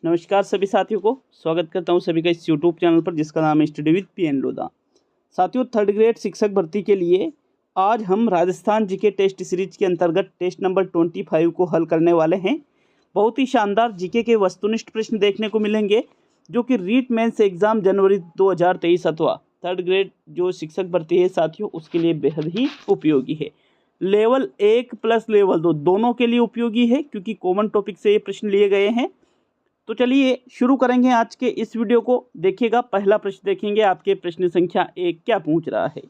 नमस्कार सभी साथियों को स्वागत करता हूं सभी का इस यूट्यूब चैनल पर जिसका नाम है स्टडी विद पीएन लोधा। साथियों, थर्ड ग्रेड शिक्षक भर्ती के लिए आज हम राजस्थान जीके टेस्ट सीरीज के अंतर्गत टेस्ट नंबर 25 को हल करने वाले हैं। बहुत ही शानदार जीके के वस्तुनिष्ठ प्रश्न देखने को मिलेंगे जो कि रीट मेंस एग्जाम जनवरी 2023 अथवा थर्ड ग्रेड जो शिक्षक भर्ती है साथियों उसके लिए बेहद ही उपयोगी है। लेवल 1 प्लस लेवल 2 दोनों के लिए उपयोगी है क्योंकि कॉमन टॉपिक से ये प्रश्न लिए गए हैं। तो चलिए शुरू करेंगे आज के इस वीडियो को। देखिएगा, पहला प्रश्न देखेंगे आपके प्रश्न संख्या 1 क्या पूछ रहा है।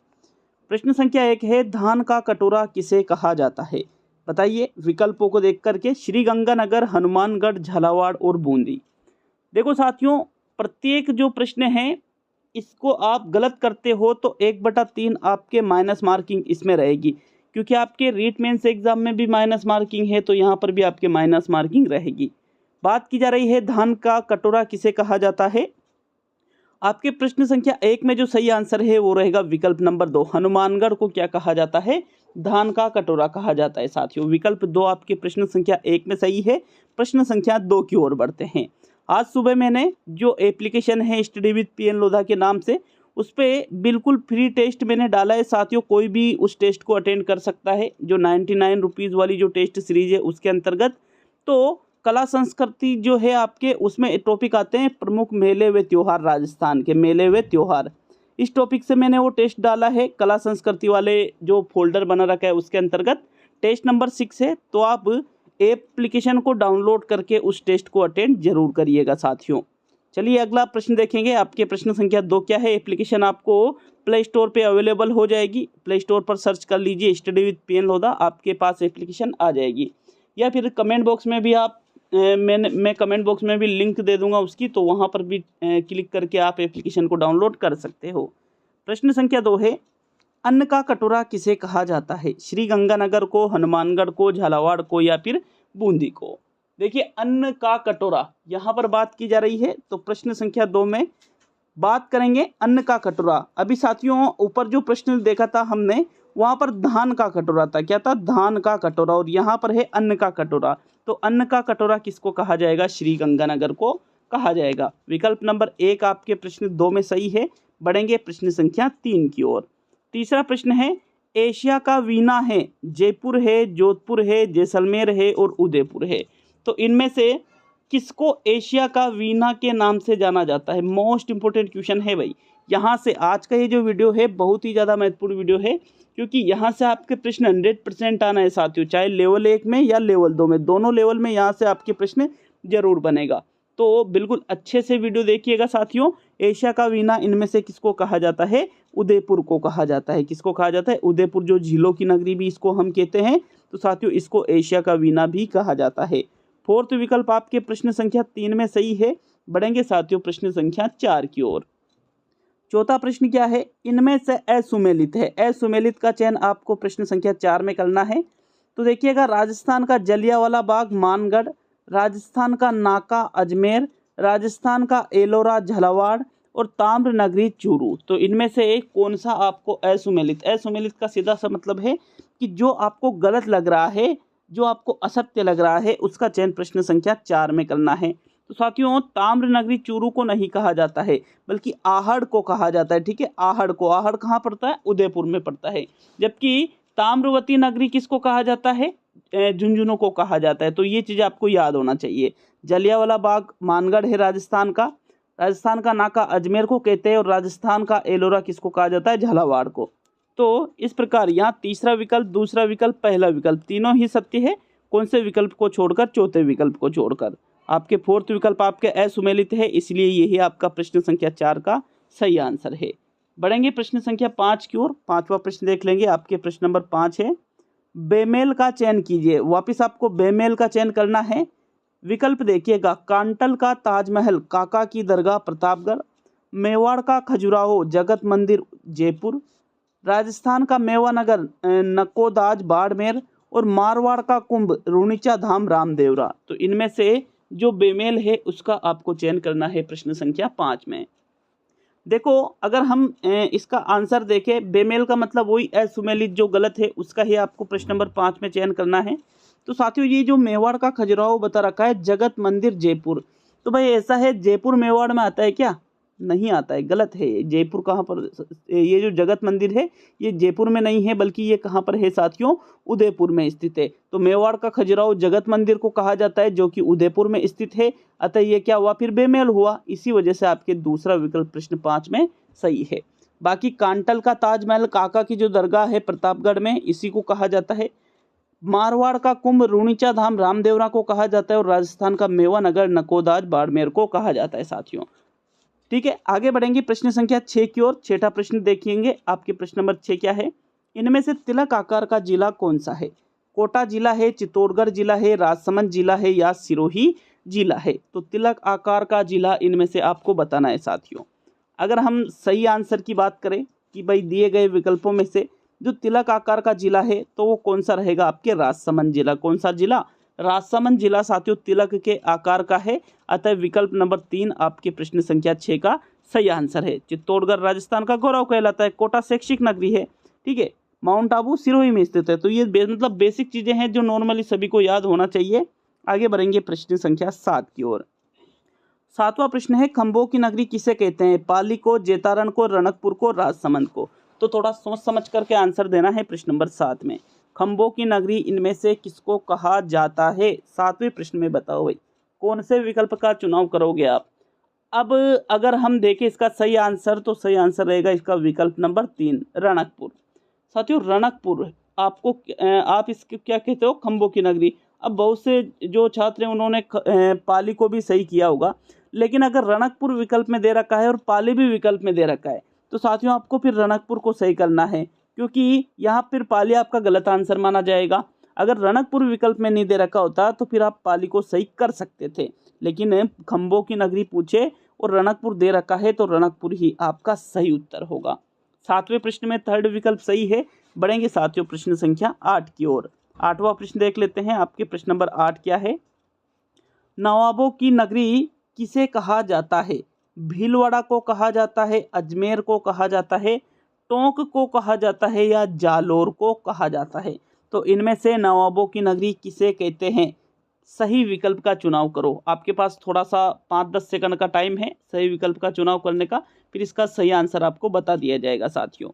प्रश्न संख्या 1 है, धान का कटोरा किसे कहा जाता है? बताइए विकल्पों को देख करके। श्रीगंगानगर, हनुमानगढ़, झालावाड़ और बूंदी। देखो साथियों, प्रत्येक जो प्रश्न है इसको आप गलत करते हो तो 1/3 आपके माइनस मार्किंग इसमें रहेगी, क्योंकि आपके रीट मेंस एग्जाम में भी माइनस मार्किंग है तो यहाँ पर भी आपके माइनस मार्किंग रहेगी। बात की जा रही है धान का कटोरा किसे कहा जाता है। आपके प्रश्न संख्या 1 में जो सही आंसर है वो रहेगा विकल्प नंबर 2, हनुमानगढ़ को क्या कहा जाता है? धान का कटोरा कहा जाता है। साथियों, विकल्प 2 आपके प्रश्न संख्या 1 में सही है। प्रश्न संख्या 2 की ओर बढ़ते हैं। आज सुबह मैंने जो एप्लीकेशन है स्टडी विद पीएन लोधा के नाम से, उस पर बिल्कुल फ्री टेस्ट मैंने डाला है साथियों। कोई भी उस टेस्ट को अटेंड कर सकता है, जो 99 रुपीज़ वाली जो टेस्ट सीरीज है उसके अंतर्गत। तो कला संस्कृति जो है आपके उसमें टॉपिक आते हैं प्रमुख मेले व त्योहार, राजस्थान के मेले व त्योहार। इस टॉपिक से मैंने वो टेस्ट डाला है, कला संस्कृति वाले जो फोल्डर बना रखा है उसके अंतर्गत टेस्ट नंबर 6 है। तो आप एप्लीकेशन को डाउनलोड करके उस टेस्ट को अटेंड जरूर करिएगा साथियों। चलिए अगला प्रश्न देखेंगे। आपके प्रश्न संख्या 2 क्या है। एप्लीकेशन आपको प्ले स्टोर पे अवेलेबल हो जाएगी। प्ले स्टोर पर सर्च कर लीजिए स्टडी विद पीएन लोधा, आपके पास एप्लीकेशन आ जाएगी। या फिर कमेंट बॉक्स में भी आप मैं कमेंट बॉक्स में भी लिंक दे दूंगा उसकी, तो वहां पर भी क्लिक करके आप एप्लीकेशन को डाउनलोड कर सकते हो। प्रश्न संख्या 2 है, अन्न का कटोरा किसे कहा जाता है? श्रीगंगानगर को, हनुमानगढ़ को, झालावाड़ को या फिर बूंदी को? देखिए, अन्न का कटोरा यहाँ पर बात की जा रही है, तो प्रश्न संख्या 2 में बात करेंगे अन्न का कटोरा। अभी साथियों ऊपर जो प्रश्न देखा था हमने वहां पर धान का कटोरा था, क्या था? धान का कटोरा। और यहाँ पर है अन्न का कटोरा। तो अन्न का कटोरा किसको कहा जाएगा? श्रीगंगानगर को कहा जाएगा। विकल्प नंबर 1 आपके प्रश्न 2 में सही है। बढ़ेंगे प्रश्न संख्या 3 की ओर। तीसरा प्रश्न है, एशिया का वीना है, जयपुर है, जोधपुर है, जैसलमेर है और उदयपुर है। तो इनमें से किसको एशिया का वीना के नाम से जाना जाता है? मोस्ट इंपोर्टेंट क्वेश्चन है भाई। यहाँ से आज का ये जो वीडियो है बहुत ही ज़्यादा महत्वपूर्ण वीडियो है, क्योंकि यहाँ से आपके प्रश्न 100% आना है साथियों, चाहे लेवल 1 में या लेवल 2 में, दोनों लेवल में यहाँ से आपके प्रश्न जरूर बनेगा। तो बिल्कुल अच्छे से वीडियो देखिएगा साथियों। एशिया का वीना इनमें से किसको कहा जाता है? उदयपुर को कहा जाता है। किसको कहा जाता है? उदयपुर, जो झीलों की नगरी भी इसको हम कहते हैं। तो साथियों इसको एशिया का वीना भी कहा जाता है। फोर्थ विकल्प आपके प्रश्न संख्या 3 में सही है। बढ़ेंगे साथियों प्रश्न संख्या 4 की ओर। चौथा प्रश्न क्या है? इनमें से असुमेलित है। असुमेलित का चयन आपको प्रश्न संख्या 4 में करना है। तो देखिएगा, राजस्थान का जलियांवाला बाग मानगढ़, राजस्थान का नाका अजमेर, राजस्थान का एलोरा झालावाड़ और ताम्र नगरी चूरू। तो इनमें से कौन सा आपको असुमेलित? असुमेलित का सीधा सा मतलब है कि जो आपको गलत लग रहा है, जो आपको असत्य लग रहा है, उसका चयन प्रश्न संख्या 4 में करना है। तो साथियों ताम्र नगरी चूरू को नहीं कहा जाता है, बल्कि आहड़ को कहा जाता है। ठीक है, आहड़ को। आहड़ कहाँ पड़ता है? उदयपुर में पड़ता है। जबकि ताम्रवती नगरी किसको कहा जाता है? झुंझुनू को कहा जाता है। तो ये चीज़ आपको याद होना चाहिए। जलियांवाला बाग मानगढ़ है राजस्थान का, राजस्थान का नाका अजमेर को कहते हैं और राजस्थान का एलोरा किसको कहा जाता है? झालावाड़ को। तो इस प्रकार यहाँ तीसरा विकल्प, दूसरा विकल्प, पहला विकल्प तीनों ही सत्य है। कौन से विकल्प को छोड़कर? चौथे विकल्प को छोड़कर। आपके फोर्थ विकल्प आपके असुमेलित है, इसलिए यही आपका प्रश्न संख्या 4 का सही आंसर है। बढ़ेंगे प्रश्न संख्या 5 की ओर। 5वां प्रश्न देख लेंगे। आपके प्रश्न नंबर 5 है, बेमेल का चयन कीजिए। वापिस आपको बेमेल का चयन करना है। विकल्प देखिएगा, कांटल का ताजमहल, काका की दरगाह प्रतापगढ़, मेवाड़ का खजुराहो, जगत मंदिर जयपुर, राजस्थान का मेवानगर नकोदाज बाड़मेर और मारवाड़ का कुंभ रूणीचा धाम रामदेवरा। तो इनमें से जो बेमेल है उसका आपको चयन करना है प्रश्न संख्या 5 में। देखो, अगर हम इसका आंसर देखें, बेमेल का मतलब वही असुमेलित जो गलत है उसका ही आपको प्रश्न नंबर 5 में चयन करना है। तो साथियों ये जो मेवाड़ का खजुराहो बता रखा है जगत मंदिर जयपुर, तो भाई ऐसा है, जयपुर मेवाड़ में आता है क्या? नहीं आता है, गलत है। जयपुर कहाँ पर, ये जो जगत मंदिर है ये जयपुर में नहीं है, बल्कि ये कहाँ पर है साथियों? उदयपुर में स्थित है। तो मेवाड़ का खजुराहो जगत मंदिर को कहा जाता है, जो कि उदयपुर में स्थित है। अतः ये क्या हुआ? फिर बेमेल हुआ। इसी वजह से आपके दूसरा विकल्प प्रश्न 5 में सही है। बाकी कांटल का ताजमहल, काका की जो दरगाह है प्रतापगढ़ में, इसी को कहा जाता है। मारवाड़ का कुंभ रूणीचा धाम रामदेवरा को कहा जाता है, और राजस्थान का मेवानगर नकोदाज बाड़मेर को कहा जाता है साथियों। ठीक है, आगे बढ़ेंगे प्रश्न संख्या 6 की ओर। छठा प्रश्न देखेंगे आपके। प्रश्न नंबर 6 क्या है? इनमें से तिलक आकार का जिला कौन सा है? कोटा जिला है, चित्तौड़गढ़ जिला है, राजसमंद जिला है, या सिरोही जिला है? तो तिलक आकार का जिला इनमें से आपको बताना है साथियों। अगर हम सही आंसर की बात करें कि भाई दिए गए विकल्पों में से जो तिलक आकार का जिला है तो वो कौन सा रहेगा? आपके राजसमंद जिला। कौन सा जिला? राजसमंद जिला साथियों तिलक के आकार का है। अतः विकल्प नंबर 3 आपके प्रश्न संख्या 6 का सही आंसर है। चित्तौड़गढ़ राजस्थान का गौरव कहलाता है। कोटा शैक्षिक नगरी है। ठीक है, माउंट आबू सिरोही में स्थित है। तो ये मतलब बेसिक चीजें हैं जो नॉर्मली सभी को याद होना चाहिए। आगे बढ़ेंगे प्रश्न संख्या 7 की ओर। 7वां प्रश्न है, खंबों की नगरी किसे कहते हैं? पाली को, जेतारण को, रणकपुर को, राजसमंद को? तो थोड़ा सोच समझ करके आंसर देना है प्रश्न नंबर 7 में। खंबों की नगरी इनमें से किसको कहा जाता है? 7वें प्रश्न में बताओ भाई, कौन से विकल्प का चुनाव करोगे आप? अब अगर हम देखें इसका सही आंसर, तो सही आंसर रहेगा इसका विकल्प नंबर 3 रणकपुर। साथियों रणकपुर आपको आप इसके क्या कहते हो? खंबों की नगरी। अब बहुत से जो छात्र हैं उन्होंने पाली को भी सही किया होगा, लेकिन अगर रणकपुर विकल्प में दे रखा है और पाली भी विकल्प में दे रखा है तो साथियों आपको फिर रणकपुर को सही करना है, क्योंकि यहाँ फिर पाली आपका गलत आंसर माना जाएगा। अगर रणकपुर विकल्प में नहीं दे रखा होता तो फिर आप पाली को सही कर सकते थे, लेकिन खंबों की नगरी पूछे और रणकपुर दे रखा है तो रणकपुर ही आपका सही उत्तर होगा। 7वें प्रश्न में थर्ड विकल्प सही है। बढ़ेंगे साथियों प्रश्न संख्या 8 की ओर। 8वां प्रश्न देख लेते हैं आपके। प्रश्न नंबर 8 क्या है? नवाबों की नगरी किसे कहा जाता है? भीलवाड़ा को कहा जाता है, अजमेर को कहा जाता है, टोंक को कहा जाता है, या जालोर को कहा जाता है? तो इनमें से नवाबों की नगरी किसे कहते हैं? सही विकल्प का चुनाव करो। आपके पास थोड़ा सा 5-10 सेकंड का टाइम है सही विकल्प का चुनाव करने का, फिर इसका सही आंसर आपको बता दिया जाएगा साथियों।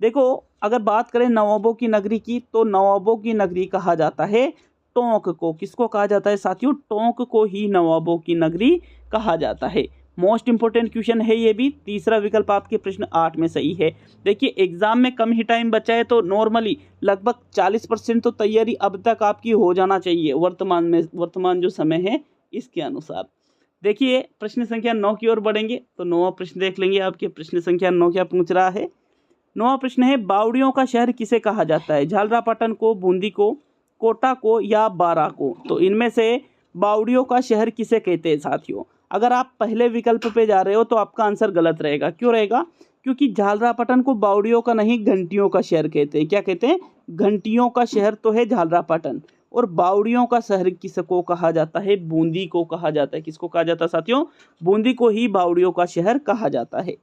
देखो, अगर बात करें नवाबों की नगरी की, तो नवाबों की नगरी कहा जाता है टोंक को। किसको कहा जाता है साथियों? टोंक को ही नवाबों की नगरी कहा जाता है। मोस्ट इंपोर्टेंट क्वेश्चन है ये भी। तीसरा विकल्प आपके प्रश्न 8 में सही है। देखिए, एग्जाम में कम ही टाइम बचा है, तो नॉर्मली लगभग 40% तो तैयारी अब तक आपकी हो जाना चाहिए वर्तमान जो समय है इसके अनुसार। देखिए, प्रश्न संख्या 9 की ओर बढ़ेंगे। तो 9वां प्रश्न देख लेंगे आपके। प्रश्न संख्या 9 क्या पूछ रहा है? 9वां प्रश्न है, बावड़ियों का शहर किसे कहा जाता है? झालरापाटन को, बूंदी को, कोटा को, या बारा को? तो इनमें से बावड़ियों का शहर किसे कहते हैं साथियों? अगर आप पहले विकल्प पे जा रहे हो तो आपका आंसर गलत रहेगा। क्यों रहेगा? क्योंकि झालरापाटन को बावड़ियों का नहीं घंटियों का शहर कहते हैं। क्या कहते हैं? घंटियों का शहर तो है झालरापाटन, और बावड़ियों का शहर किसको कहा जाता है? बूंदी को कहा जाता है। किसको कहा जाता है साथियों? बूंदी को ही बावड़ियों का शहर कहा जाता है।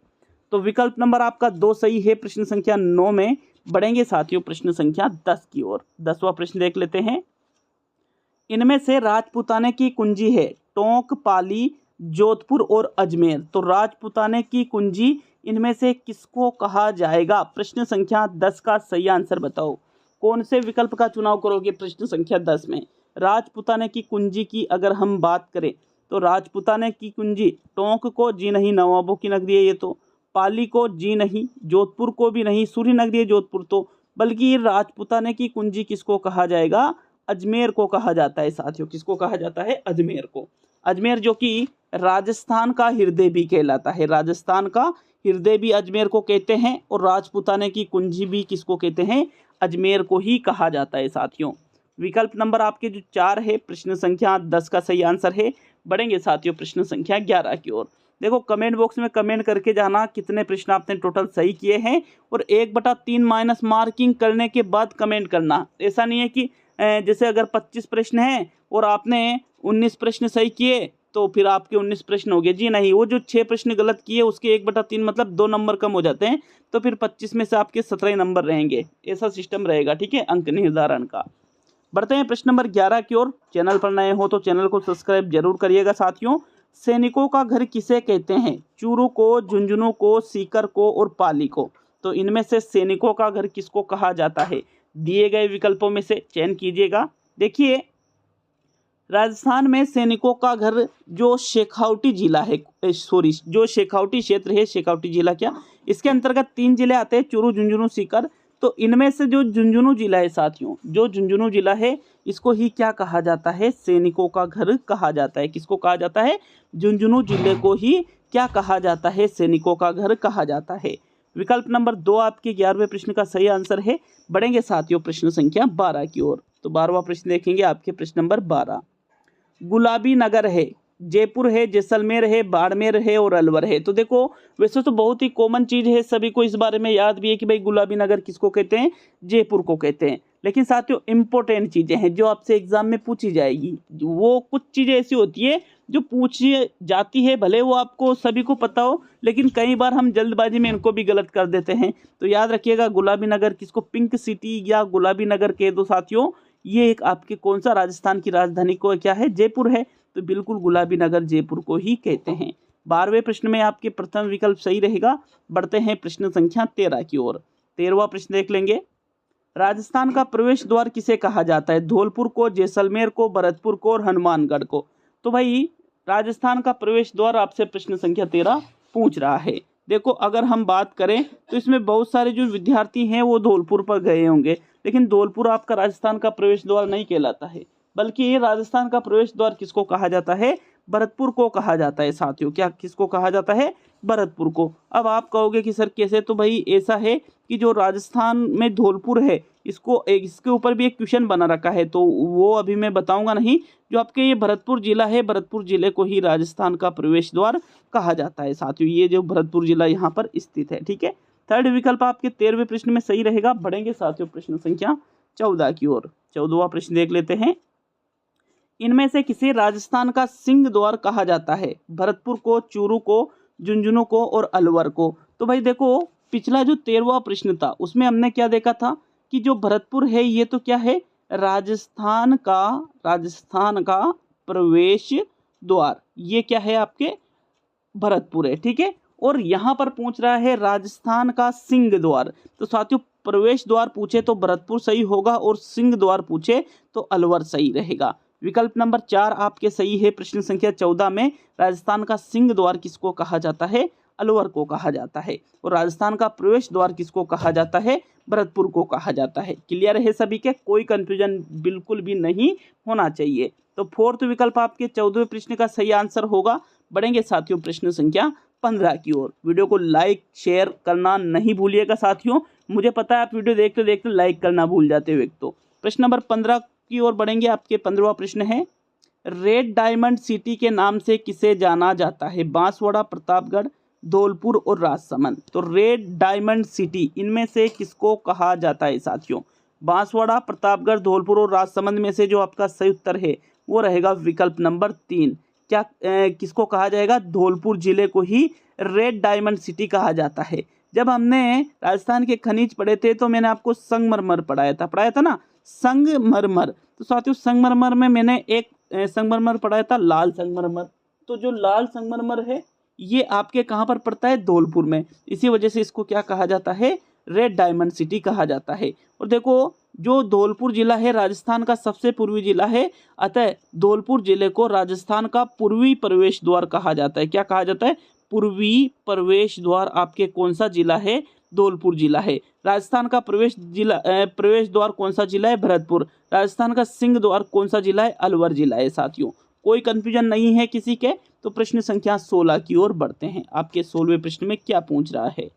तो विकल्प नंबर आपका 2 सही है प्रश्न संख्या 9 में। बढ़ेंगे साथियों प्रश्न संख्या 10 की ओर। 10वां प्रश्न देख लेते हैं। इनमें से राजपूताने की कुंजी है टोंक, पाली, जोधपुर और अजमेर। तो राजपूताने की कुंजी इनमें से किसको कहा जाएगा? प्रश्न संख्या 10 का सही आंसर बताओ। कौन से विकल्प का चुनाव करोगे प्रश्न संख्या 10 में? राजपूताने की कुंजी की अगर हम बात करें तो राजपूताने की कुंजी टोंक को जी नहीं, नवाबों की नगरी है ये तो। पाली को जी नहीं, जोधपुर को भी नहीं, सूर्य नगरी है जोधपुर तो। बल्कि राजपूताने की कुंजी किसको कहा जाएगा? अजमेर को कहा जाता है साथियों। किसको कहा जाता है? अजमेर को। अजमेर जो कि राजस्थान का हृदय भी कहलाता है। राजस्थान का हृदय भी अजमेर को कहते हैं, और राजपूताने की कुंजी भी किसको कहते हैं? अजमेर को ही कहा जाता है साथियों। विकल्प नंबर आपके जो 4 है प्रश्न संख्या 10 का सही आंसर है। बढ़ेंगे साथियों प्रश्न संख्या 11 की ओर। देखो, कमेंट बॉक्स में कमेंट करके जाना कितने प्रश्न आपने टोटल सही किए हैं, और 1/3 माइनस मार्किंग करने के बाद कमेंट करना। ऐसा नहीं है कि जैसे अगर 25 प्रश्न हैं और आपने 19 प्रश्न सही किए तो फिर आपके 19 प्रश्न हो गए। जी नहीं, वो जो 6 प्रश्न गलत किए उसके 1/3 मतलब 2 नंबर कम हो जाते हैं, तो फिर 25 में से आपके 17 नंबर रहेंगे। ऐसा सिस्टम रहेगा, ठीक है, अंक निर्धारण का। बढ़ते हैं प्रश्न नंबर 11 की ओर। चैनल पर नए हो तो चैनल को सब्सक्राइब जरूर करिएगा साथियों। सैनिकों का घर किसे कहते हैं? चूरू को, झुंझुनू को, सीकर को और पाली को। तो इनमें से सैनिकों का घर किसको कहा जाता है? दिए गए विकल्पों में से चयन कीजिएगा। देखिए, राजस्थान में सैनिकों का घर जो शेखावटी जिला है, जो शेखावटी क्षेत्र है, शेखावटी जिला क्या, इसके अंतर्गत 3 जिले आते हैं, चूरू, झुंझुनू, सीकर। तो इनमें से जो झुंझुनू जिला है साथियों, जो झुंझुनू जिला है, इसको ही क्या कहा जाता है? सैनिकों का घर कहा जाता है। किसको कहा जाता है? झुंझुनू जिले को ही क्या कहा जाता है? सैनिकों का घर कहा जाता है। विकल्प नंबर 2 आपके 11वें प्रश्न का सही आंसर है। बढ़ेंगे साथियों प्रश्न संख्या 12 की ओर। तो 12वां प्रश्न देखेंगे आपके प्रश्न नंबर 12। गुलाबी नगर है, जयपुर है, जैसलमेर है, बाड़मेर है और अलवर है। तो देखो, वैसे तो बहुत ही कॉमन चीज है, सभी को इस बारे में याद भी है कि भाई गुलाबी नगर किसको कहते हैं? जयपुर को कहते हैं। लेकिन साथियों, इंपॉर्टेंट चीजें हैं जो आपसे एग्जाम में पूछी जाएगी। वो कुछ चीजें ऐसी होती है जो पूछी जाती है, भले वो आपको सभी को पता हो, लेकिन कई बार हम जल्दबाजी में इनको भी गलत कर देते हैं। तो याद रखिएगा, गुलाबी नगर किसको पिंक सिटी या गुलाबी नगर कह दो साथियों, ये एक आपके कौन सा राजस्थान की राजधानी को क्या है? जयपुर है। तो बिल्कुल गुलाबी नगर जयपुर को ही कहते हैं। 12वें प्रश्न में आपके प्रथम विकल्प सही रहेगा। बढ़ते हैं प्रश्न संख्या 13 की ओर। 13वां प्रश्न देख लेंगे। राजस्थान का प्रवेश द्वार किसे कहा जाता है? धौलपुर को, जैसलमेर को, भरतपुर को और हनुमानगढ़ को। तो भाई, राजस्थान का प्रवेश द्वार आपसे प्रश्न संख्या 13 पूछ रहा है। देखो, अगर हम बात करें तो इसमें बहुत सारे जो विद्यार्थी हैं वो धौलपुर पर गए होंगे, लेकिन धौलपुर आपका राजस्थान का प्रवेश द्वार नहीं कहलाता है, बल्कि ये राजस्थान का प्रवेश द्वार किसको कहा जाता है? भरतपुर को कहा जाता है साथियों। क्या किसको कहा जाता है? भरतपुर को। अब आप कहोगे कि सर कैसे? तो भाई ऐसा है कि जो राजस्थान में धौलपुर है, इसके ऊपर भी एक क्वेश्चन बना रखा है, तो वो अभी मैं बताऊंगा नहीं। जो आपके ये भरतपुर जिला है, भरतपुर जिले को ही राजस्थान का प्रवेश द्वार कहा जाता है साथियों। ये जो भरतपुर जिला यहाँ पर स्थित है, ठीक है। थर्ड विकल्प आपके 13वें प्रश्न में सही रहेगा। बढ़ेंगे साथियों प्रश्न संख्या 14 की ओर। 14वां प्रश्न देख लेते हैं। इनमें से किसे राजस्थान का सिंह द्वार कहा जाता है? भरतपुर को, चूरू को, झुंझुनू को और अलवर को। तो भाई देखो, पिछला जो 13वां प्रश्न था उसमें हमने क्या देखा था कि जो भरतपुर है ये तो क्या है? राजस्थान का प्रवेश द्वार, ये क्या है? आपके भरतपुर है, ठीक है। और यहाँ पर पूछ रहा है राजस्थान का सिंह द्वार। तो साथियों, प्रवेश द्वार पूछे तो भरतपुर सही होगा और सिंह द्वार पूछे तो अलवर सही रहेगा। विकल्प नंबर 4 आपके सही है। प्रश्न संख्या 14 में राजस्थान का सिंह द्वार किसको कहा जाता है? अलवर को कहा जाता है। और राजस्थान का प्रवेश द्वार किसको कहा जाता है? भरतपुर को कहा जाता है। क्लियर है सभी के? कोई कंफ्यूजन बिल्कुल भी नहीं होना चाहिए। तो फोर्थ विकल्प आपके 14वें प्रश्न का सही आंसर होगा। बढ़ेंगे साथियों प्रश्न संख्या 15 की ओर। वीडियो को लाइक शेयर करना नहीं भूलिएगा साथियों। मुझे पता है आप वीडियो देखते देखते लाइक करना भूल जाते हो एक तो। प्रश्न नंबर 15 की ओर बढ़ेंगे। आपके 15वां प्रश्न है, रेड डायमंड सिटी के नाम से किसे जाना जाता है? बांसवाड़ा, प्रतापगढ़, धौलपुर और राजसमंद। तो रेड डायमंड सिटी इनमें से किसको कहा जाता है साथियों? बांसवाड़ा, प्रतापगढ़, धौलपुर और राजसमंद में से जो आपका सही उत्तर है वो रहेगा विकल्प नंबर 3। क्या किसको कहा जाएगा? धौलपुर जिले को ही रेड डायमंड सिटी कहा जाता है। जब हमने राजस्थान के खनिज पढ़े थे तो मैंने आपको संगमरमर पढ़ाया था ना, संगमरमर। तो साथियों, संगमरमर में मैंने एक संगमरमर पढ़ाया था, लाल संगमरमर। तो जो लाल संगमरमर है ये आपके कहाँ पर पड़ता है? धौलपुर में। इसी वजह से इसको क्या कहा जाता है? रेड डायमंड सिटी कहा जाता है। और देखो, जो धौलपुर जिला है राजस्थान का सबसे पूर्वी जिला है, अतः धौलपुर जिले को राजस्थान का पूर्वी प्रवेश द्वार कहा जाता है। क्या कहा जाता है? पूर्वी प्रवेश द्वार आपके कौन सा जिला है? धौलपुर जिला है। राजस्थान का प्रवेश द्वार कौन सा जिला है? भरतपुर। राजस्थान का सिंह द्वार कौन सा जिला है? अलवर जिला है साथियों। कोई कंफ्यूजन नहीं है किसी के। तो प्रश्न संख्या 16 की ओर बढ़ते हैं। आपके 16वें प्रश्न में क्या पूछ रहा है?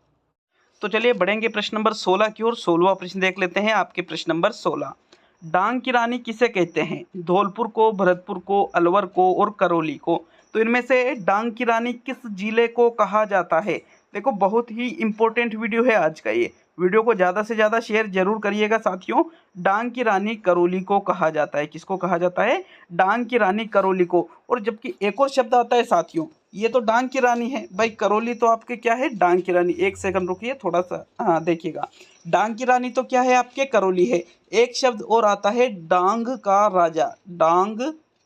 तो चलिए बढ़ेंगे प्रश्न नंबर 16 की ओर। 16वां प्रश्न देख लेते हैं। आपके प्रश्न नंबर 16, डांग की रानी किसे कहते हैं? धौलपुर को, भरतपुर को, अलवर को और करौली को। तो इनमें से डांग की रानी किस जिले को कहा जाता है? देखो, बहुत ही इंपॉर्टेंट वीडियो है आज का ये। वीडियो को ज़्यादा से ज़्यादा शेयर जरूर करिएगा साथियों। डांग की रानी करौली को कहा जाता है। किसको कहा जाता है? डांग की रानी करौली को। और जबकि एक और शब्द आता है साथियों, ये तो डांग की रानी है भाई, करौली तो आपके क्या है? डांग की रानी। एक सेकंड रुकिए थोड़ा सा, हाँ देखिएगा, डांग की रानी तो क्या है? आपके करौली है। एक शब्द और आता है डांग का राजा। डांग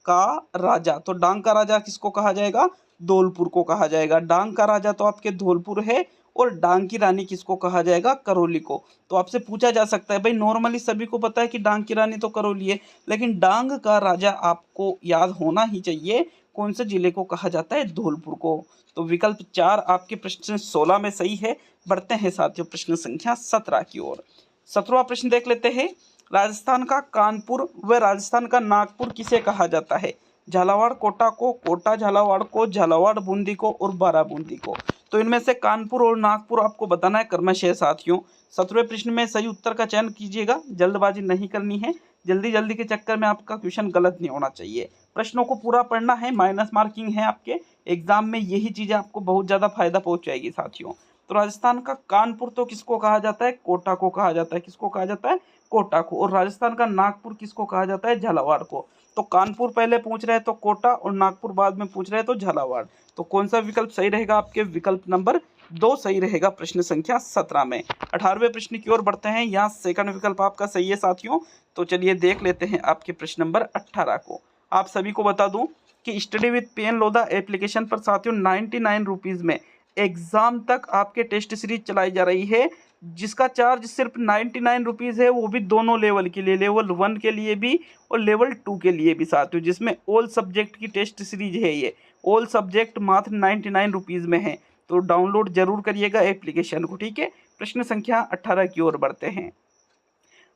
का राजा, तो डांग का राजा किसको कहा जाएगा? धौलपुर को कहा जाएगा। डांग का राजा तो आपके धौलपुर है और डांग की रानी किसको कहा जाएगा? करौली को। तो आपसे पूछा जा सकता है भाई, नॉर्मली सभी को पता है कि डांग की रानी तो करौली है, लेकिन डांग का राजा आपको याद होना ही चाहिए, कौन से जिले को कहा जाता है? धौलपुर को। तो विकल्प 4 आपके प्रश्न 16 में सही है। बढ़ते हैं साथियों प्रश्न संख्या 17 की ओर। 17वां प्रश्न देख लेते हैं। राजस्थान का कानपुर व राजस्थान का नागपुर किसे कहा जाता है? झालावाड़ कोटा को, कोटा झालावाड़ को, झालावाड़ बूंदी को और बाराबूंदी को। तो इनमें से कानपुर और नागपुर आपको बताना है क्रमशः साथियों। 17वें प्रश्न में सही उत्तर का चयन कीजिएगा, जल्दबाजी नहीं करनी है, जल्दी जल्दी के चक्कर में आपका क्वेश्चन गलत नहीं होना चाहिए। प्रश्नों को पूरा पढ़ना है, माइनस मार्किंग है आपके एग्जाम में, यही चीजें आपको बहुत ज्यादा फायदा पहुंचाएगी साथियों। तो राजस्थान का कानपुर तो किसको कहा जाता है? कोटा को कहा जाता है। किसको कहा जाता है? कोटा को। और राजस्थान का नागपुर किसको कहा जाता है? झालावाड़ को। तो कानपुर पहले पूछ रहे हैं तो कोटा, और नागपुर बाद में पूछ रहे हैं तो झालावाड़। तो कौन सा विकल्प सही रहेगा? आपके विकल्प नंबर 2 सही रहेगा प्रश्न संख्या 17 में। 18वें प्रश्न की ओर बढ़ते हैं। यहाँ सेकंड विकल्प आपका सही है साथियों। तो चलिए देख लेते हैं आपके प्रश्न नंबर 18 को। आप सभी को बता दूं कि study with PN Lodha application पर साथियों 99 रुपीज में एग्जाम तक आपके टेस्ट सीरीज चलाई जा रही है, जिसका चार्ज सिर्फ 99 रुपीज़ है, वो भी दोनों लेवल के लिए, लेवल 1 के लिए भी और लेवल 2 के लिए भी साथियों, जिसमें ऑल सब्जेक्ट की टेस्ट सीरीज है। ये ऑल सब्जेक्ट मात्र 99 रुपीज़ में है। तो डाउनलोड जरूर करिएगा एप्लीकेशन को, ठीक है। प्रश्न संख्या 18 की ओर बढ़ते हैं।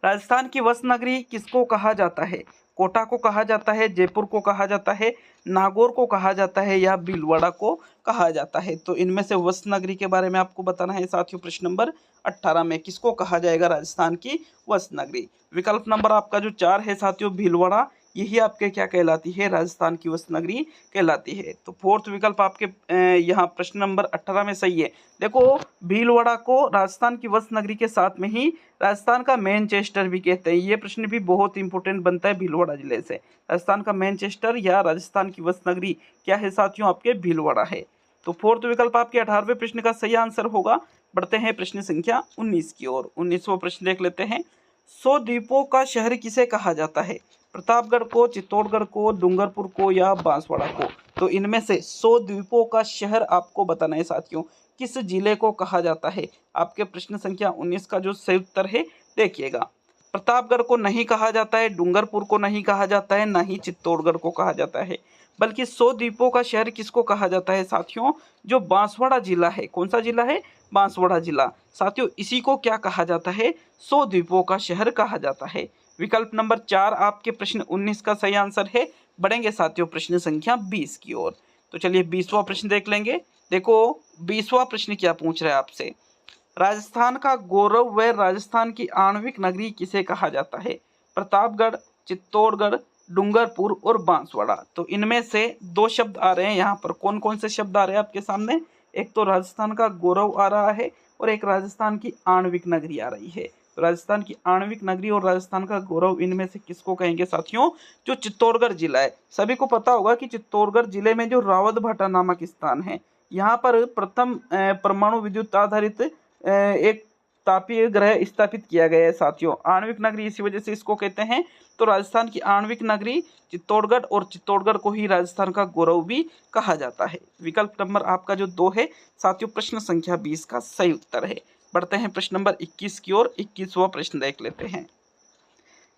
राजस्थान की वस्त नगरी किसको कहा जाता है? कोटा को कहा जाता है, जयपुर को कहा जाता है, नागौर को कहा जाता है या भीलवाड़ा को कहा जाता है? तो इनमें से वस्त नगरी के बारे में आपको बताना है साथियों। प्रश्न नंबर 18 में किसको कहा जाएगा राजस्थान की वस्त नगरी? विकल्प नंबर आपका जो 4 है साथियों, भीलवाड़ा, यही आपके क्या कहलाती है? राजस्थान की वस्त नगरी कहलाती है। तो फोर्थ विकल्प आपके यहाँ प्रश्न नंबर 18 में सही है। देखो, भीलवाड़ा को राजस्थान की वस्त नगरी के साथ में ही राजस्थान का मैनचेस्टर भी कहते हैं। ये प्रश्न भी बहुत इंपॉर्टेंट बनता है भीलवाड़ा जिले से। राजस्थान का मैनचेस्टर या राजस्थान की वस्त नगरी क्या है साथियों? आपके भीलवाड़ा है। तो फोर्थ विकल्प आपके 18वें प्रश्न का सही आंसर होगा। बढ़ते हैं प्रश्न संख्या 19 की ओर। 19वां प्रश्न देख लेते हैं। 100 द्वीपों का शहर किसे कहा जाता है? प्रतापगढ़ को, चित्तौड़गढ़ को, डूंगरपुर को या बांसवाड़ा को? तो इनमें से 100 द्वीपों का शहर आपको बताना है साथियों, किस जिले को कहा जाता है? आपके प्रश्न संख्या 19 का जो सही उत्तर है देखिएगा। प्रतापगढ़ को नहीं कहा जाता है, डूंगरपुर को नहीं कहा जाता है, ना ही चित्तौड़गढ़ को कहा जाता है, बल्कि 100 द्वीपों का शहर किसको कहा जाता है साथियों? जो बांसवाड़ा जिला है। कौन सा जिला है? बांसवाड़ा जिला साथियों। इसी को क्या कहा जाता है? 100 द्वीपों का शहर कहा जाता है। विकल्प नंबर 4 आपके प्रश्न 19 का सही आंसर है। बढ़ेंगे साथियों प्रश्न संख्या 20 की ओर। तो चलिए 20वां प्रश्न देख लेंगे। देखो 20वां प्रश्न क्या पूछ रहा है आपसे। राजस्थान का गौरव व राजस्थान की आणविक नगरी किसे कहा जाता है? प्रतापगढ़, चित्तौड़गढ़, डूंगरपुर और बांसवाड़ा। तो इनमें से 2 शब्द आ रहे हैं यहाँ पर। कौन कौन से शब्द आ रहे हैं आपके सामने? एक तो राजस्थान का गौरव आ रहा है और एक राजस्थान की आणविक नगरी आ रही है। तो राजस्थान की आणविक नगरी और राजस्थान का गौरव, इनमें से किसको कहेंगे साथियों? जो चित्तौड़गढ़ जिला है। सभी को पता होगा कि चित्तौड़गढ़ जिले में जो रावतभाटा नामक स्थान है, यहाँ पर प्रथम परमाणु विद्युत आधारित एक तापीय ग्रह स्थापित किया गया है साथियों। आणविक नगरी इसी वजह से इसको कहते हैं। तो राजस्थान की आणविक नगरी चित्तौड़गढ़, और चित्तौड़गढ़ को ही राजस्थान का गौरव भी कहा जाता है। विकल्प नंबर आपका जो 2 है साथियों, प्रश्न संख्या 20 का सही उत्तर है। बढ़ते हैं प्रश्न नंबर 21 की ओर। 21वां प्रश्न देख लेते हैं।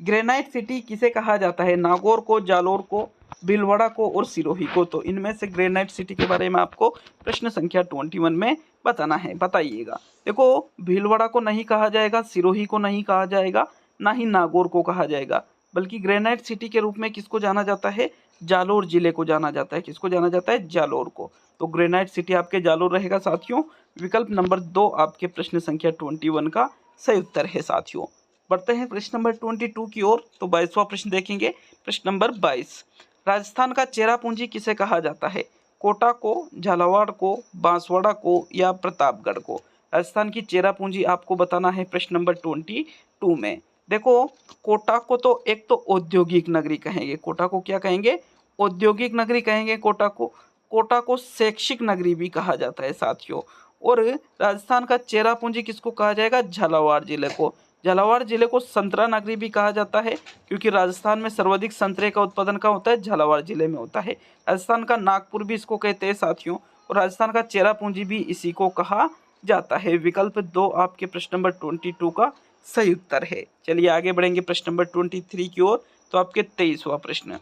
ग्रेनाइट सिटी किसे कहा जाता है? नागौर को, जालोर को, भीलवाड़ा को और सिरोही को? तो इनमें से ग्रेनाइट सिटी के बारे में आपको प्रश्न संख्या 21 में बताना है, बताइएगा। देखो, भीलवाड़ा को नहीं कहा जाएगा, सिरोही को नहीं कहा जाएगा, ना ही नागौर को कहा जाएगा, बल्कि ग्रेनाइट सिटी के रूप में किसको जाना जाता है? जालोर जिले को जाना जाता है। किसको जाना जाता है? जालोर को। तो ग्रेनाइट सिटी आपके जालोर रहेगा साथियों। विकल्प नंबर 2 आपके प्रश्न संख्या 21 का सही उत्तर है साथियों। बढ़ते हैं प्रश्न नंबर 22 की ओर। तो 22वां प्रश्न देखेंगे। प्रश्न नंबर 22। राजस्थान का चेरापूंजी किसे कहा जाता है? कोटा को, झालावाड़ को, बांसवाड़ा को या प्रतापगढ़ को? राजस्थान की चेरापूंजी आपको बताना है प्रश्न नंबर 22 में। देखो, कोटा को तो एक तो औद्योगिक नगरी कहेंगे। कोटा को क्या कहेंगे? औद्योगिक नगरी कहेंगे कोटा को। कोटा को शैक्षिक नगरी भी कहा जाता है साथियों। और राजस्थान का चेरापूंजी किसको कहा जाएगा? झालावाड़ जिले को। झालावाड़ जिले को संतरा नगरी भी कहा जाता है क्योंकि राजस्थान में सर्वाधिक संतरे का उत्पादन कहाँ होता है, झालावाड़ जिले में होता है। राजस्थान का नागपुर भी इसको कहते हैं साथियों, और राजस्थान का चेरापूंजी भी इसी को कहा जाता है। विकल्प 2 आपके प्रश्न नंबर 22 का सही उत्तर है। चलिए आगे बढ़ेंगे प्रश्न नंबर 23 की ओर। तो आपके 23वां प्रश्न,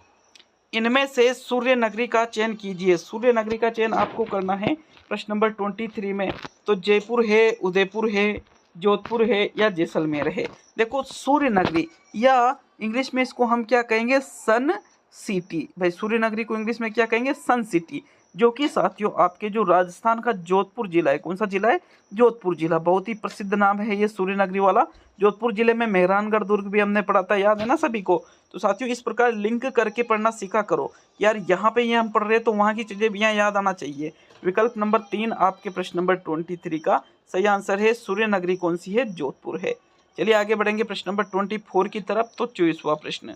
इनमें से सूर्य नगरी का चयन कीजिए। सूर्य नगरी का चयन आपको करना है प्रश्न नंबर 23 में। तो जयपुर है, उदयपुर है, जोधपुर है या जैसलमेर है। देखो सूर्य नगरी, या इंग्लिश में इसको हम क्या कहेंगे, सन सिटी। भाई सूर्य नगरी को इंग्लिश में क्या कहेंगे, सन सिटी, जो कि साथियों आपके जो राजस्थान का जोधपुर जिला है, कौन सा जिला है, जोधपुर जिला। बहुत ही प्रसिद्ध नाम है ये सूर्य नगरी वाला। जोधपुर जिले में मेहरानगढ़ दुर्ग भी हमने पढ़ा था, याद है ना सभी को। तो साथियों इस प्रकार लिंक करके पढ़ना सीखा करो यार, यहाँ पे ये हम पढ़ रहे हैं तो वहाँ की चीजें भी यहाँ याद आना चाहिए। विकल्प नंबर 3 आपके प्रश्न नंबर 23 का सही आंसर है। सूर्य नगरी कौन सी है, जोधपुर है। चलिए आगे बढ़ेंगे प्रश्न नंबर 24 की तरफ। तो 24वां प्रश्न,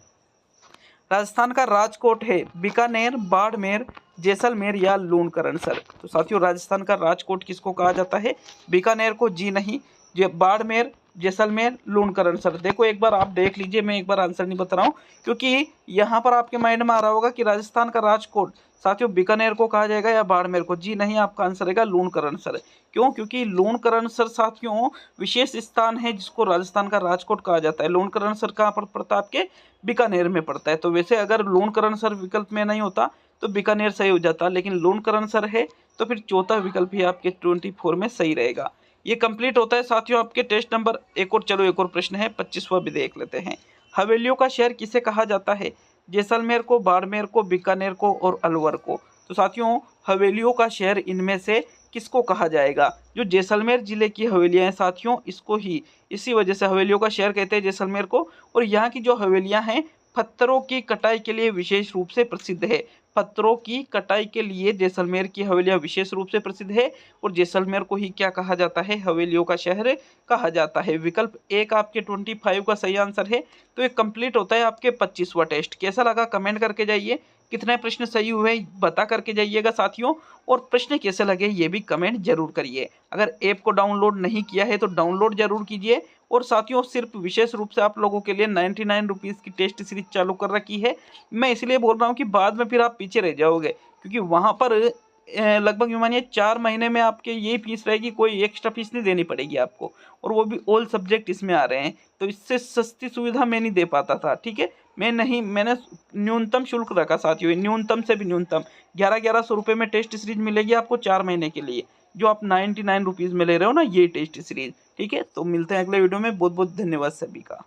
राजस्थान का राजकोट है बीकानेर, बाड़मेर, जैसलमेर या लूणकरणसर। तो साथियों राजस्थान का राजकोट किसको कहा जाता है, बीकानेर को जी नहीं, बाड़मेर, जैसलमेर, लूणकरणसर। देखो एक बार आप देख लीजिए, मैं एक बार आंसर नहीं बता रहा हूँ, क्योंकि यहाँ पर आपके माइंड में आ रहा होगा कि राजस्थान का राजकोट साथियों बीकानेर को कहा जाएगा या बाड़मेर को। जी नहीं, आपका आंसर रहेगा लूणकरणसर। क्यों, क्योंकि लूणकरणसर साथियों विशेष स्थान है जिसको राजस्थान का राजकोट कहा जाता है। लूणकरणसर कहाँ पर पड़ता है, आपके बीकानेर में पड़ता है। तो वैसे अगर लूणकरणसर विकल्प में नहीं होता तो बीकानेर सही हो जाता, लेकिन लूणकरणसर है तो फिर चौथा विकल्प ही आपके 24 में सही रहेगा। ये कंप्लीट होता है साथियों आपके टेस्ट नंबर। एक और चलो एक और प्रश्न है, 25वां भी देख लेते हैं। हवेलियों का शहर किसे कहा जाता है, जैसलमेर को, बाड़मेर को, बीकानेर को और अलवर को। तो साथियों हवेलियों का शहर इनमें से किसको कहा जाएगा, जो जैसलमेर जिले की हवेलियां हैं साथियों, इसको ही इसी वजह से हवेलियों का शहर कहते हैं जैसलमेर को। और यहाँ की जो हवेलियां हैं पत्थरों की कटाई के लिए विशेष रूप से प्रसिद्ध है। पत्थरों की कटाई के लिए जैसलमेर की हवेलियां विशेष रूप से प्रसिद्ध है, और जैसलमेर को ही क्या कहा जाता है, हवेलियों का शहर कहा जाता है। विकल्प 1 आपके 25 का सही आंसर है। तो ये कंप्लीट होता है आपके 25वां टेस्ट। कैसा लगा कमेंट करके जाइए, कितने प्रश्न सही हुए बता करके जाइएगा साथियों, और प्रश्न कैसे लगे ये भी कमेंट जरूर करिए। अगर ऐप को डाउनलोड नहीं किया है तो डाउनलोड जरूर कीजिए। और साथियों सिर्फ विशेष रूप से आप लोगों के लिए 99 रुपीज़ की टेस्ट सीरीज चालू कर रखी है। मैं इसलिए बोल रहा हूँ कि बाद में फिर आप पीछे रह जाओगे, क्योंकि वहाँ पर लगभग मानिए 4 महीने में आपके यही फीस रहेगी, कोई एक्स्ट्रा फीस नहीं देनी पड़ेगी आपको, और वो भी ऑल सब्जेक्ट इसमें आ रहे हैं। तो इससे सस्ती सुविधा मैं नहीं दे पाता था, ठीक है। मैंने न्यूनतम शुल्क रखा साथियों, न्यूनतम से भी न्यूनतम 1100 रुपये में टेस्ट सीरीज मिलेगी आपको 4 महीने के लिए, जो आप 99 रुपीज़ में ले रहे हो ना, ये टेस्ट सीरीज, ठीक है। तो मिलते हैं अगले वीडियो में। बहुत बहुत धन्यवाद सभी का।